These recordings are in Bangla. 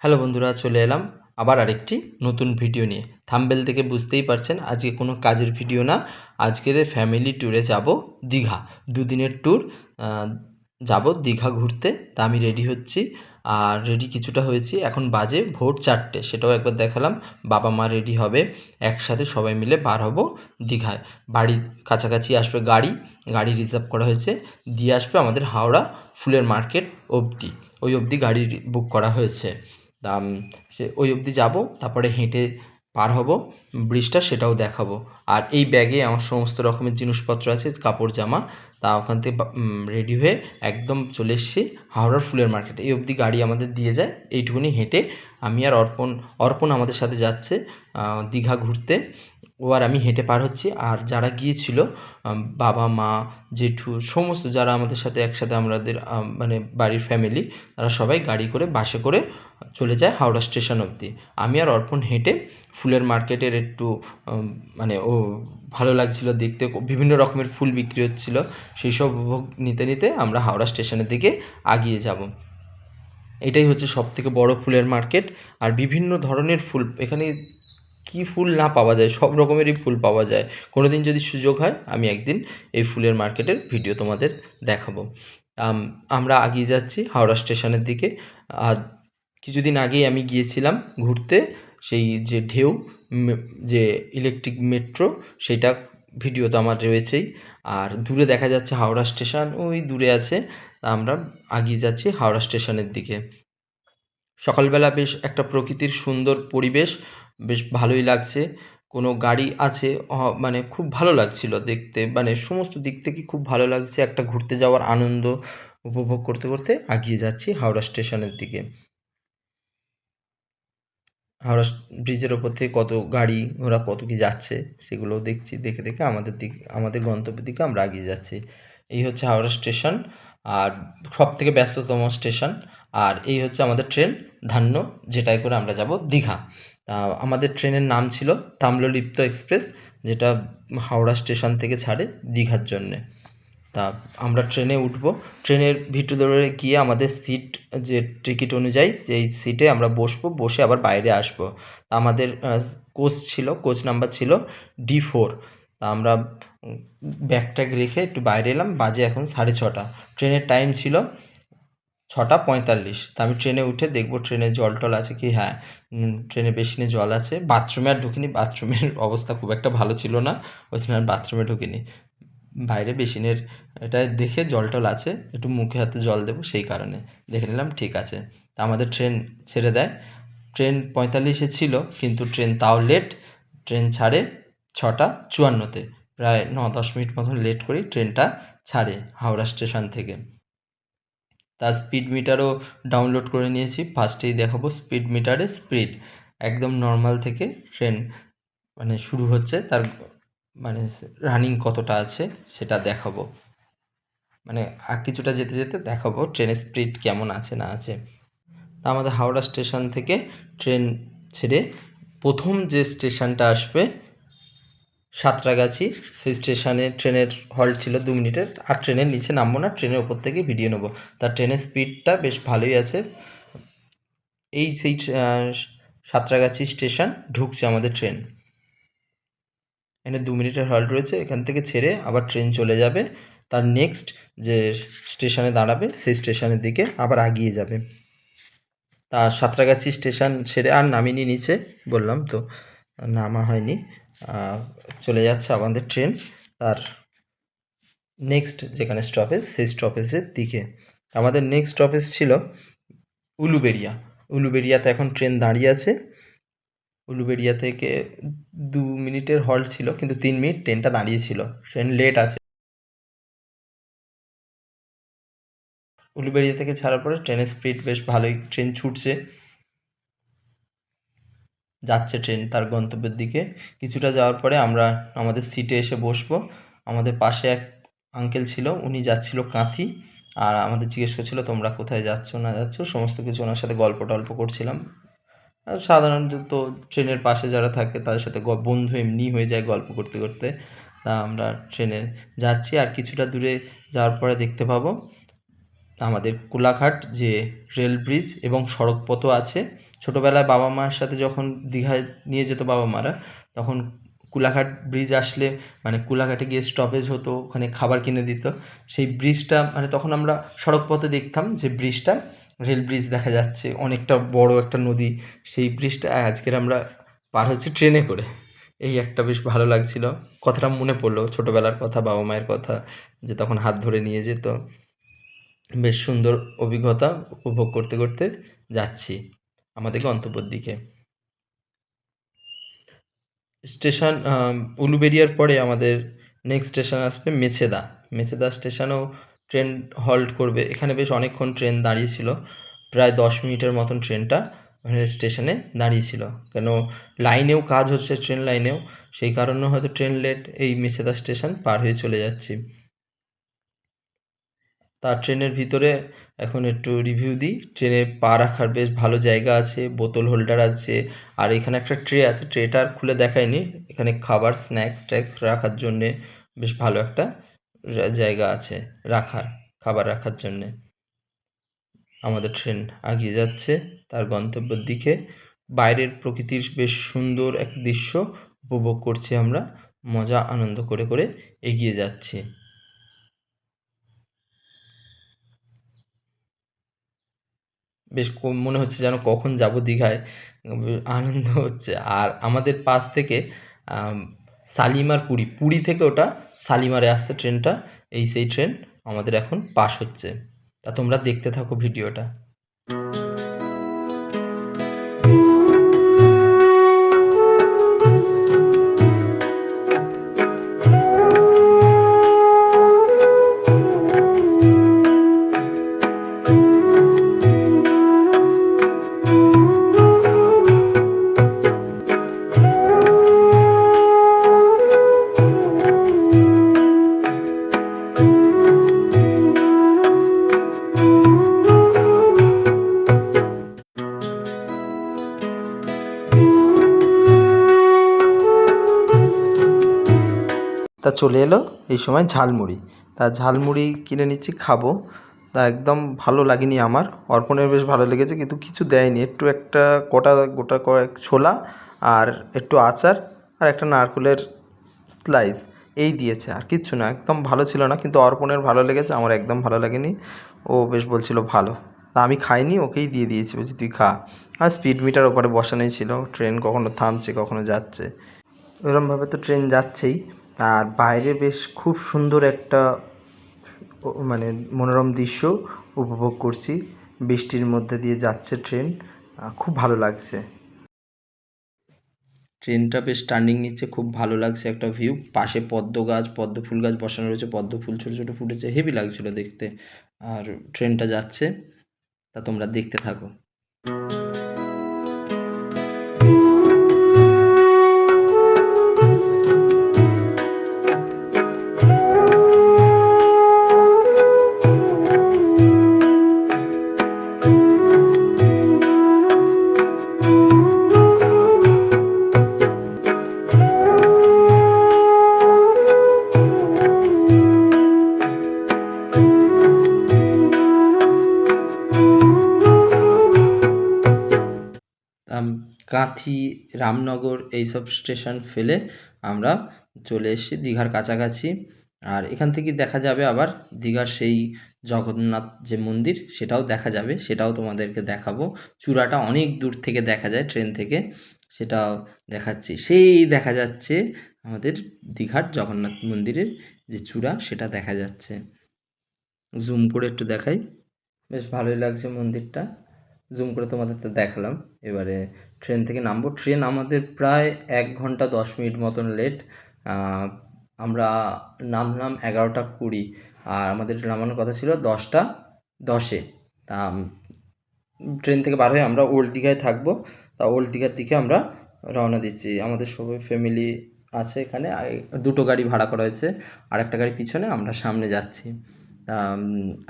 হ্যালো বন্ধুরা, চলে এলাম আবার আরেকটি নতুন ভিডিও নিয়ে। থাম্বনেল থেকে বুঝতেই পারছেন আজকে কোনো কাজের ভিডিও না। আজকের ফ্যামিলি ট্যুরে যাব দীঘা। দুদিনের ট্যুর। যাব দীঘা ঘুরতে। তা আমি রেডি হচ্ছি, আর রেডি কিছুটা হয়েছি। এখন বাজে ভোর 4টে, সেটাও একবার দেখালাম। বাবা মা রেডি হবে, একসাথে সবাই মিলে বার হব দীঘায়। বাড়ির কাছাকাছি আসবে গাড়ি, গাড়ি রিজার্ভ করা হয়েছে, দিয়ে আসবে আমাদের হাওড়া ফুলের মার্কেট অবধি। ওই অবধি গাড়ি বুক করা হয়েছে। সে ওই অবধি যাব, তারপরে হেঁটে পার হব ব্রিজটা, সেটাও দেখাবো। আর এই ব্যাগে আমার সমস্ত রকমের জিনিসপত্র আছে, কাপড় জামা। তা ওখান থেকে রেডি হয়ে একদম চলে এসেছি হাওড়ার ফুলের মার্কেট। এই অবধি গাড়ি আমাদের দিয়ে যায়, এইটুকুনি হেঁটে আমি আর অর্পণ আমাদের সাথে যাচ্ছে দীঘা ঘুরতে। ও আর আমি হেঁটে পার হচ্ছি। আর যারা গিয়েছিল বাবা মা জেঠু সমস্ত যারা আমাদের সাথে একসাথে আমাদের মানে বাড়ির ফ্যামিলি, তারা সবাই গাড়ি করে বাসে করে চলে যায় হাওড়া স্টেশন অবধি। আমি আর অর্পণ হেঁটে ফুলের মার্কেটের একটু মানে ও ভালো লাগছিল দেখতে, বিভিন্ন রকমের ফুল বিক্রি হচ্ছিল, সেই সব উপভোগ নিতে নিতে আমরা হাওড়া স্টেশনের দিকে এগিয়ে যাব। এটাই হচ্ছে সবথেকে বড় ফুলের মার্কেট। আর বিভিন্ন ধরনের ফুল এখানে, কী ফুল না পাওয়া যায়, সব রকমেরই ফুল পাওয়া যায়। কোনো দিন যদি সুযোগ হয় আমি একদিন এই ফুলের মার্কেটের ভিডিও তোমাদের দেখাবো। আমরা এগিয়ে যাচ্ছি হাওড়া স্টেশনের দিকে। আর কিছুদিন আগেই আমি গিয়েছিলাম ঘুরতে, সেই যে ঢেউ যে ইলেকট্রিক মেট্রো, সেইটা ভিডিও তো আমার রয়েছেই। আর দূরে দেখা যাচ্ছে হাওড়া স্টেশন, ওই দূরে আছে। আমরা এগিয়ে যাচ্ছি হাওড়া স্টেশনের দিকে। সকালবেলা বেশ একটা প্রকৃতির সুন্দর পরিবেশ, বেশ ভালোই লাগছে। কোনো গাড়ি আছে, মানে খুব ভালো লাগছিল দেখতে, মানে সমস্ত দিক থেকে খুব ভালো লাগছে। একটা ঘুরতে যাওয়ার আনন্দ উপভোগ করতে করতে এগিয়ে যাচ্ছি হাওড়া স্টেশনের দিকে। হাওড়া ব্রিজের ওপর থেকে কত গাড়ি ঘোড়া কত কি যাচ্ছে, সেগুলোও দেখছি। দেখে দেখে আমাদের গন্তব্যের দিকে আমরা এগিয়ে যাচ্ছি। এই হচ্ছে হাওড়া স্টেশন, আর সবথেকে ব্যস্ততম স্টেশন। আর এই হচ্ছে আমাদের ট্রেন ধান্য, যেটায় করে আমরা যাব দীঘা। তা আমাদের ট্রেনের নাম ছিল তাম্রলিপ্ত এক্সপ্রেস, যেটা হাওড়া স্টেশন থেকে ছাড়ে দীঘার জন্যে। তা আমরা ট্রেনে উঠবো। ট্রেনের ভিতরে গিয়ে আমাদের সিট, যে টিকিট অনুযায়ী সেই সিটে আমরা বসবো, বসে আবার বাইরে আসবো। আমাদের কোচ ছিল, কোচ নাম্বার ছিল D4। তা আমরা ব্যাগ ট্যাগ রেখে একটু বাইরে এলাম। বাজে এখন 6:30। ট্রেনের টাইম ছিল 6:45। তা আমি ট্রেনে উঠে দেখবো ট্রেনে জল টল আছে কি। হ্যাঁ, ট্রেনে বেসিনে জল আছে। বাথরুমে আর ঢুকিনি, বাথরুমের অবস্থা খুব একটা ভালো ছিল না, ওই জন্য আর বাথরুমে ঢুকিনি। বাইরে বেসিনের এটা দেখে জল টল আছে, একটু মুখে হাতে জল দেবো সেই কারণে দেখে নিলাম, ঠিক আছে। তা আমাদের ট্রেন ছেড়ে দেয়। ট্রেন 45-এ ছিল, কিন্তু ট্রেন তাও লেট। ট্রেন ছাড়ে 6:54-তে, প্রায় 9-10 মিনিট মতন লেট করেই ট্রেনটা ছাড়ে হাওড়া স্টেশন থেকে। তার স্পিড মিটারও ডাউনলোড করে নিয়েছি, ফার্স্টেই দেখাবো স্পিড মিটারে স্পিড একদম নর্মাল থেকে ট্রেন মানে শুরু হচ্ছে, তার মানে রানিং কতটা আছে সেটা দেখাবো। মানে আর কিছুটা যেতে যেতে দেখাবো ট্রেনের স্পিড কেমন আছে না আছে। তা আমাদের হাওড়া স্টেশন থেকে ট্রেন ছেড়ে প্রথম যে স্টেশনটা আসবে সাঁতরাগাছি, সেই স্টেশনে ট্রেনের হল্ট ছিল 2 মিনিটের। আর ট্রেনের নিচে নামবো না, ট্রেনের ওপর থেকে ভিডিও নেবো। তার ট্রেনের স্পিডটা বেশ ভালোই আছে। সেই সাঁতরাগাছি স্টেশন ঢুকছে আমাদের ট্রেন। এখানে 2 মিনিটের হল্ট রয়েছে, এখান থেকে ছেড়ে আবার ট্রেন চলে যাবে তার নেক্সট যে স্টেশনে দাঁড়াবে সেই স্টেশনের দিকে আবার এগিয়ে যাবে। তা সাঁতরাগাছি স্টেশন ছেড়ে আর নামিনি নিচে, বললাম তো নামা হয়নি। চলে যাচ্ছে আমাদের ট্রেন তার নেক্সট যেখানে স্টপেজ, সেই স্টপেজের দিকে। আমাদের নেক্সট স্টপেজ ছিল উলুবেড়িয়া। উলুবেড়িয়াতে এখন ট্রেন দাঁড়িয়ে আছে। উলুবেড়িয়া থেকে 2 মিনিটের হল্ট ছিল, কিন্তু 3 মিনিট ট্রেনটা দাঁড়িয়ে ছিল, ট্রেন লেট আছে। উলুবেড়িয়া থেকে ছাড়ার পরে ট্রেনের স্পিড বেশ ভালোই, ট্রেন ছুটছে, যাচ্ছে ট্রেন তার গন্তব্যের দিকে। কিছুটা যাওয়ার পরে আমরা আমাদের সিটে এসে বসবো। আমাদের পাশে এক আঙ্কেল ছিল, উনি যাচ্ছিল কাঁথি, আর আমাদের জিজ্ঞেস করছিল তোমরা কোথায় যাচ্ছ না যাচ্ছ, সমস্ত কিছু ওনার সাথে গল্প টল্প করছিলাম। আর সাধারণত তো ট্রেনের পাশে যারা থাকে তাদের সাথে বন্ধু এমনিই হয়ে যায় গল্প করতে করতে। তা আমরা ট্রেনে যাচ্ছি, আর কিছুটা দূরে যাওয়ার পরে দেখতে পাবো আমাদের কোলাঘাট যে রেল ব্রিজ এবং সড়কপথও আছে। ছোটোবেলায় বাবা মায়ের সাথে যখন দীঘায় নিয়ে যেত বাবা মারা, তখন কোলাঘাট ব্রিজ আসলে মানে কোলাঘাটে গিয়ে স্টপেজ হতো, ওখানে খাবার কিনে দিত। সেই ব্রিজটা মানে তখন আমরা সড়কপথে দেখতাম যে ব্রিজটা রেল ব্রিজ দেখা যাচ্ছে, অনেকটা বড় একটা নদী। সেই ব্রিজটা আজকের আমরা পার হচ্ছি ট্রেনে করে। এই একটা বেশ ভালো লাগছিল। কথাটা মনে পড়লো, ছোটোবেলার কথা, বাবা মায়ের কথা, যে তখন হাত ধরে নিয়ে যেত। বেশ সুন্দর অভিজ্ঞতা উপভোগ করতে করতে যাচ্ছি আমাদের গন্তব্যের দিকে। স্টেশন উলুবেড়িয়ার পরে আমাদের নেক্সট স্টেশন আসবে মেছেদা। মেছেদা স্টেশনেও ট্রেন হল্ট করবে। এখানে বেশ অনেকক্ষণ ট্রেন দাঁড়িয়েছিল, প্রায় 10 মিনিটের মতন ট্রেনটা স্টেশনে দাঁড়িয়েছিল, কেন লাইনেও কাজ হচ্ছে, ট্রেন লাইনেও, সেই কারণেও হয়তো ট্রেন লেট। এই মেছেদা স্টেশন পার হয়ে চলে যাচ্ছি। তার ট্রেনের ভিতরে এখন একটু রিভিউ দিই। ট্রেনে পা রাখার বেশ ভালো জায়গা আছে, বোতল হোল্ডার আছে, আর এখানে একটা ট্রে আছে, ট্রেটা আর খুলে দেখায়নি। এখানে খাবার স্ন্যাক্স ট্যাক্স রাখার জন্যে বেশ ভালো একটা জায়গা আছে রাখার, খাবার রাখার জন্যে। আমাদের ট্রেন এগিয়ে যাচ্ছে তার গন্তব্যের দিকে। বাইরের প্রকৃতির বেশ সুন্দর এক দৃশ্য উপভোগ করছি আমরা, মজা আনন্দ করে করে এগিয়ে যাচ্ছি। বেশ মনে হচ্ছে যেন কখন যাব দীঘায়, আনন্দ হচ্ছে। আর আমাদের পাশ থেকে শালিমার পুরী, পুরী থেকে ওটা শালিমারে আসছে ট্রেনটা। এই সেই ট্রেন আমাদের এখন পাস হচ্ছে। তা তোমরা দেখতে থাকো ভিডিওটা। তা চলে এলো এই সময় ঝালমুড়ি। তা ঝালমুড়ি কিনে নিচ্ছি, খাবো। তা একদম ভালো লাগেনি আমার, অর্পণের বেশ ভালো লেগেছে, কিন্তু কিছু দেয়নি। একটু একটা গোটা কয়েক ছোলা আর একটু আচার আর একটা নারকেলের স্লাইস, এই দিয়েছে, আর কিচ্ছু না। একদম ভালো ছিল না, কিন্তু অর্পণের ভালো লেগেছে, আমার একদম ভালো লাগেনি। ও বেশ বলছিল ভালো, তা আমি খাইনি, ওকেই দিয়ে দিয়েছি, বলছি তুই খা। আর স্পিড মিটার ওপরে বসানোই ছিল, ট্রেন কখনো থামছে কখনো যাচ্ছে, এরমভাবে তো ট্রেন যাচ্ছেই। আর বাইরে বেশ খুব সুন্দর একটা মানে মনোরম দৃশ্য উপভোগ করছি। বৃষ্টির মধ্যে দিয়ে যাচ্ছে ট্রেন, খুব ভালো লাগছে। ট্রেনটা বেশ টার্নিং নিচ্ছে, খুব ভালো লাগছে একটা ভিউ। পাশে পদ্ম গাছ, পদ্ম ফুল গাছ বসানো রয়েছে, পদ্ম ফুল ছোটো ছোটো ফুটেছে, হেভি লাগছিল দেখতে। আর ট্রেনটা যাচ্ছে, তা তোমরা দেখতে থাকো। কাঁথি, রামনগর এইসব স্টেশন ফেলে আমরা চলে এসেছি দীঘার কাছাকাছি। আর এখান থেকে দেখা যাবে আবার দীঘার সেই জগন্নাথ যে মন্দির, সেটাও দেখা যাবে, সেটাও তোমাদেরকে দেখাবো। চূড়াটা অনেক দূর থেকে দেখা যায় ট্রেন থেকে, সেটাও দেখাচ্ছি। সেই দেখা যাচ্ছে আমাদের দীঘার জগন্নাথ মন্দিরের যে চূড়া, সেটা দেখা যাচ্ছে। জুম করে একটু দেখাই, বেশ ভালোই লাগছে মন্দিরটা। জুম করে তোমাদের তো দেখালাম। এবারে ট্রেন থেকে নামবো। ট্রেন আমাদের প্রায় 1 ঘন্টা 10 মিনিট মতন লেট। আমরা নামলাম 11টা 20, আর আমাদের নামানোর কথা ছিল 10টা 10-এ। তা ট্রেন থেকে বার হয়ে আমরা ওল্ড দীঘায় থাকবো। তা ওল্ড দীঘার দিকে আমরা রওনা দিচ্ছি। আমাদের সবাই ফ্যামিলি আছে এখানে, দুটো গাড়ি ভাড়া করা হয়েছে, আর একটা গাড়ি পিছনে, আমরা সামনে যাচ্ছি।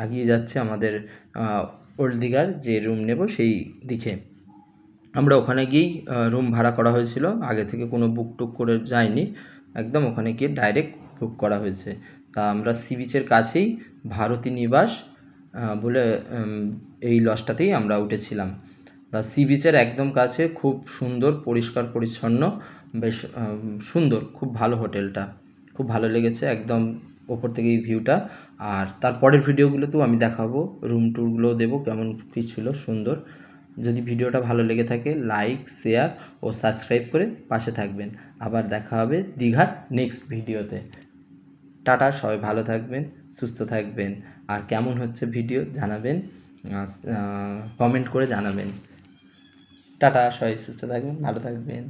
এগিয়ে যাচ্ছে আমাদের ওল্ড দীঘার যে রুম নেব সেই দিকে। আমরা ওখানে গিয়েই রুম ভাড়া করা হয়েছিল, আগে থেকে কোনো বুক টুক করে যায়নি, একদম ওখানে গিয়ে ডাইরেক্ট বুক করা হয়েছে। তা আমরা সি বিচের কাছেই ভারতী নিবাস বলে এই লজটাতেই আমরা উঠেছিলাম। তা সি বিচের একদম কাছে, খুব সুন্দর, পরিষ্কার পরিচ্ছন্ন, বেশ সুন্দর, খুব ভালো হোটেলটা, খুব ভালো লেগেছে একদম ওপর থেকে এই ভিউটা। আর তারপরের ভিডিওগুলোতেও আমি দেখাবো, রুম ট্যুরগুলোও দেবো কেমন কী ছিল, সুন্দর। যদি ভিডিওটা ভালো লেগে থাকে লাইক, শেয়ার ও সাবস্ক্রাইব করে পাশে থাকবেন। আবার দেখা হবে দীঘার নেক্সট ভিডিওতে। টাটা, সবাই ভালো থাকবেন, সুস্থ থাকবেন। আর কেমন হচ্ছে ভিডিও জানাবেন, কমেন্ট করে জানাবেন। টাটা, সবাই সুস্থ থাকবেন, ভালো থাকবেন।